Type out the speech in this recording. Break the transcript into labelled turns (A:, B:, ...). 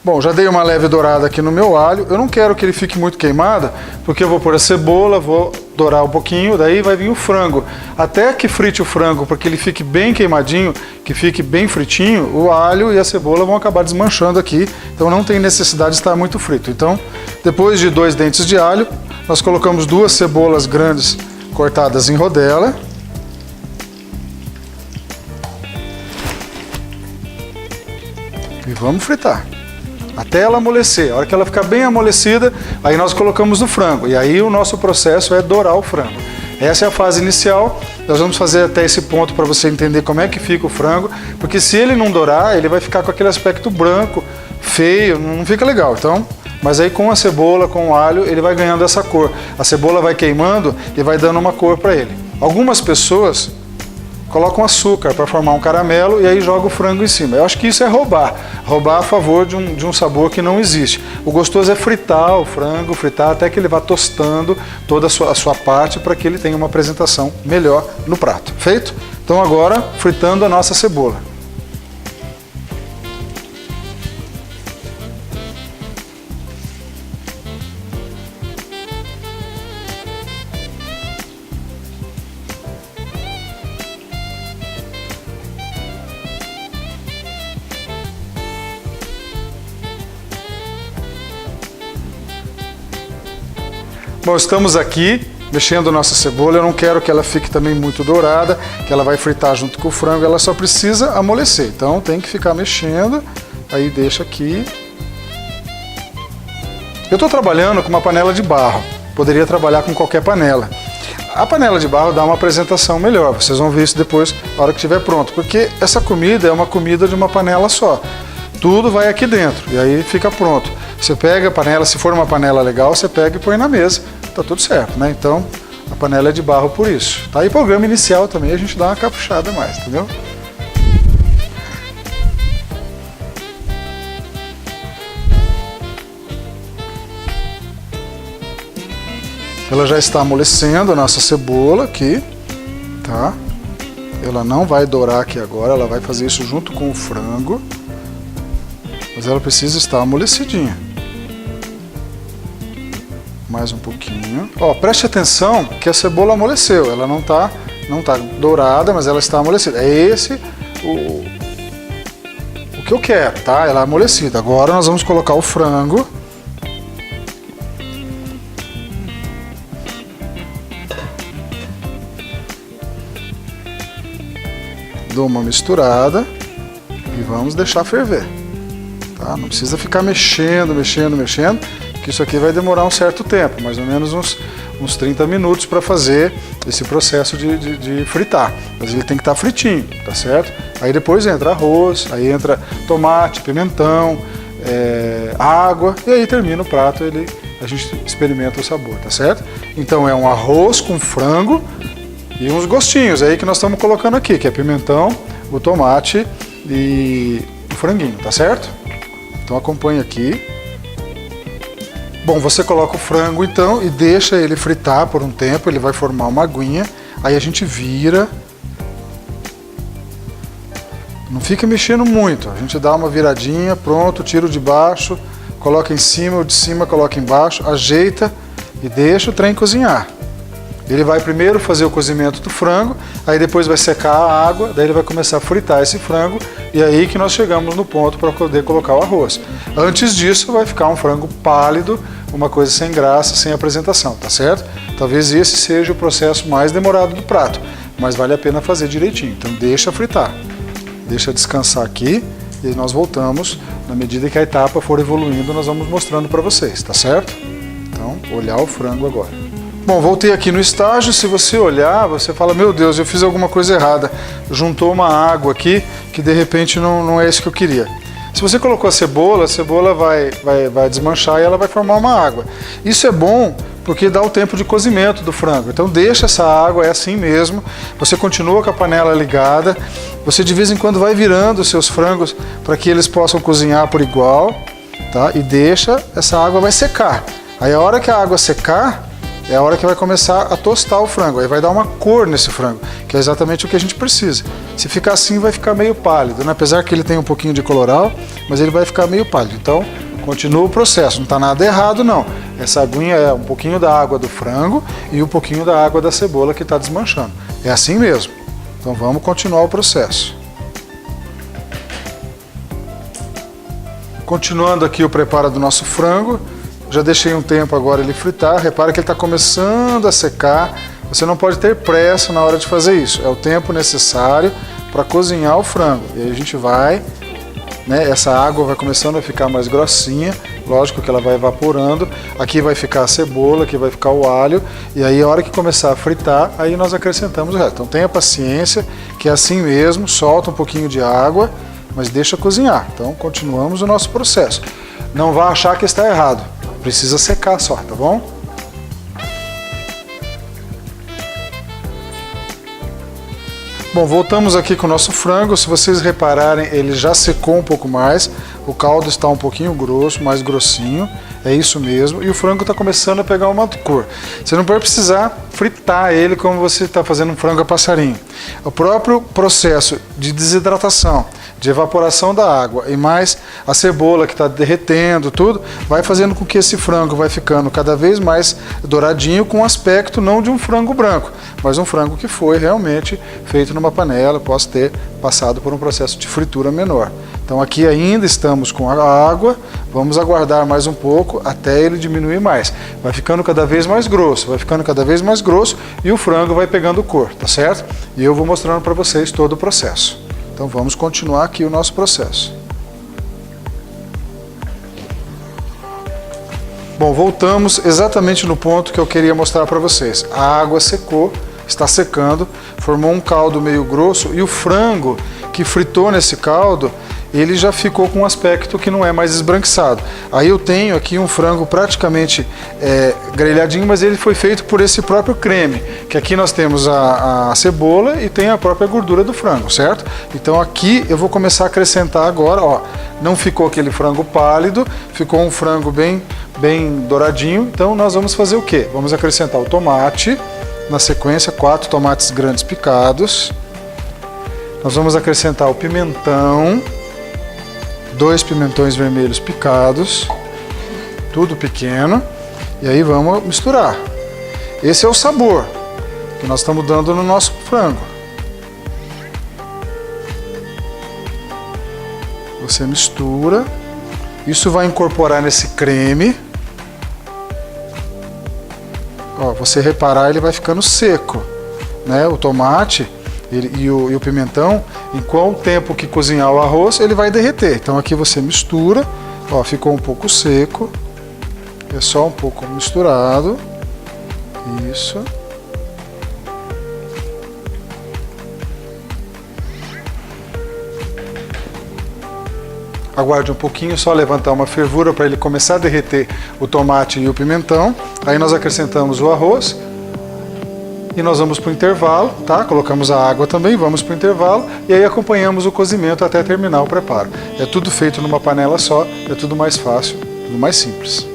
A: Bom, já dei uma leve dourada aqui no meu alho. Eu não quero que ele fique muito queimado, porque eu vou pôr a cebola, vou dourar um pouquinho, daí vai vir o frango. Até que frite o frango, para que ele fique bem queimadinho, que fique bem fritinho, o alho e a cebola vão acabar desmanchando aqui, então não tem necessidade de estar muito frito. Então, depois de 2 dentes de alho, nós colocamos 2 cebolas grandes cortadas em rodela. E vamos fritar até ela amolecer. A hora que ela ficar bem amolecida, aí nós colocamos o frango. E aí o nosso processo é dourar o frango. Essa é a fase inicial. Nós vamos fazer até esse ponto para você entender como é que fica o frango, porque se ele não dourar, ele vai ficar com aquele aspecto branco, feio, não fica legal. Então, mas aí com a cebola, com o alho, ele vai ganhando essa cor. A cebola vai queimando e vai dando uma cor para ele. Algumas pessoas colocam açúcar para formar um caramelo e aí joga o frango em cima. Eu acho que isso é roubar a favor de um sabor que não existe. O gostoso é fritar o frango, fritar até que ele vá tostando toda a sua parte para que ele tenha uma apresentação melhor no prato. Feito? Então agora fritando a nossa cebola. Bom, estamos aqui mexendo a nossa cebola. Eu não quero que ela fique também muito dourada, que ela vai fritar junto com o frango, ela só precisa amolecer. Então tem que ficar mexendo, aí deixa aqui. Eu estou trabalhando com uma panela de barro, poderia trabalhar com qualquer panela. A panela de barro dá uma apresentação melhor, vocês vão ver isso depois, na hora que estiver pronto, porque essa comida é uma comida de uma panela só. Tudo vai aqui dentro e aí fica pronto. Você pega a panela, se for uma panela legal, você pega e põe na mesa. Tá tudo certo, né? Então, a panela é de barro por isso. Tá aí programa inicial também, a gente dá uma caprichada mais, entendeu? Ela já está amolecendo a nossa cebola aqui, tá? Ela não vai dourar aqui agora, ela vai fazer isso junto com o frango. Mas ela precisa estar amolecidinha. Mais um pouquinho. Ó, preste atenção que a cebola amoleceu. Ela não tá dourada, mas ela está amolecida. É esse o que eu quero, tá? Ela é amolecida. Agora nós vamos colocar o frango. Dou uma misturada e vamos deixar ferver. Tá? Não precisa ficar mexendo, que isso aqui vai demorar um certo tempo, mais ou menos uns 30 minutos para fazer esse processo de fritar. Mas ele tem que estar fritinho, tá certo? Aí depois entra arroz, aí entra tomate, pimentão, água, e aí termina o prato, a gente experimenta o sabor, tá certo? Então é um arroz com frango e uns gostinhos aí que nós estamos colocando aqui, que é pimentão, o tomate e o franguinho, tá certo? Então acompanhe aqui. Bom, você coloca o frango então e deixa ele fritar por um tempo, ele vai formar uma aguinha, aí a gente vira. Não fica mexendo muito, a gente dá uma viradinha, pronto, tira o de baixo, coloca em cima, o de cima coloca embaixo, ajeita e deixa o trem cozinhar. Ele vai primeiro fazer o cozimento do frango, aí depois vai secar a água, daí ele vai começar a fritar esse frango e aí que nós chegamos no ponto para poder colocar o arroz. Antes disso vai ficar um frango pálido, uma coisa sem graça, sem apresentação, tá certo? Talvez esse seja o processo mais demorado do prato, mas vale a pena fazer direitinho. Então deixa fritar, deixa descansar aqui e nós voltamos. Na medida que a etapa for evoluindo, nós vamos mostrando para vocês, tá certo? Então, olhar o frango agora. Bom, voltei aqui no estágio, se você olhar, você fala, meu Deus, eu fiz alguma coisa errada. Juntou uma água aqui, que de repente não é isso que eu queria. Se você colocou a cebola vai desmanchar e ela vai formar uma água. Isso é bom porque dá o tempo de cozimento do frango. Então deixa essa água, é assim mesmo. Você continua com a panela ligada. Você de vez em quando vai virando os seus frangos para que eles possam cozinhar por igual, tá? E deixa, essa água vai secar. Aí a hora que a água secar, é a hora que vai começar a tostar o frango. Aí vai dar uma cor nesse frango, que é exatamente o que a gente precisa. Se ficar assim, vai ficar meio pálido, né? Apesar que ele tem um pouquinho de coloral, mas ele vai ficar meio pálido. Então, continua o processo, não está nada errado não. Essa aguinha é um pouquinho da água do frango e um pouquinho da água da cebola que está desmanchando. É assim mesmo. Então vamos continuar o processo. Continuando aqui o preparo do nosso frango, já deixei um tempo agora ele fritar. Repara que ele está começando a secar. Você não pode ter pressa na hora de fazer isso. É o tempo necessário para cozinhar o frango. E aí a gente vai, né, essa água vai começando a ficar mais grossinha. Lógico que ela vai evaporando. Aqui vai ficar a cebola, aqui vai ficar o alho. E aí a hora que começar a fritar, aí nós acrescentamos o resto. Então tenha paciência, que é assim mesmo. Solta um pouquinho de água, mas deixa cozinhar. Então continuamos o nosso processo. Não vá achar que está errado. Precisa secar só, tá bom? Bom, voltamos aqui com o nosso frango. Se vocês repararem, ele já secou um pouco mais. O caldo está um pouquinho grosso, mais grossinho. É isso mesmo. E o frango está começando a pegar uma cor. Você não vai precisar fritar ele como você está fazendo um frango a passarinho. O próprio processo de desidratação, de evaporação da água e mais a cebola que está derretendo, tudo, vai fazendo com que esse frango vai ficando cada vez mais douradinho, com aspecto não de um frango branco, mas um frango que foi realmente feito numa panela, possa ter passado por um processo de fritura menor. Então aqui ainda estamos com a água, vamos aguardar mais um pouco até ele diminuir mais. Vai ficando cada vez mais grosso, vai ficando cada vez mais grosso e o frango vai pegando cor, tá certo? E eu vou mostrando para vocês todo o processo. Então vamos continuar aqui o nosso processo. Bom, voltamos exatamente no ponto que eu queria mostrar para vocês. A água secou, está secando, formou um caldo meio grosso e o frango que fritou nesse caldo, ele já ficou com um aspecto que não é mais esbranquiçado. Aí eu tenho aqui um frango praticamente grelhadinho, mas ele foi feito por esse próprio creme, que aqui nós temos a cebola e tem a própria gordura do frango, certo? Então aqui eu vou começar a acrescentar agora, ó, não ficou aquele frango pálido, ficou um frango bem douradinho. Então nós vamos fazer o quê? Vamos acrescentar o tomate, na sequência 4 tomates grandes picados. Nós vamos acrescentar o pimentão, 2 pimentões vermelhos picados, tudo pequeno, e aí vamos misturar. Esse é o sabor que nós estamos dando no nosso frango. Você mistura, isso vai incorporar nesse creme. Ó, você reparar, ele vai ficando seco, né? O tomate e o pimentão, em qual tempo que cozinhar o arroz, ele vai derreter. Então aqui você mistura, ó, ficou um pouco seco, é só um pouco misturado, isso. Aguarde um pouquinho, só levantar uma fervura para ele começar a derreter o tomate e o pimentão. Aí nós acrescentamos o arroz. E nós vamos para o intervalo, tá? Colocamos a água também, vamos para o intervalo e aí acompanhamos o cozimento até terminar o preparo. É tudo feito numa panela só, é tudo mais fácil, tudo mais simples.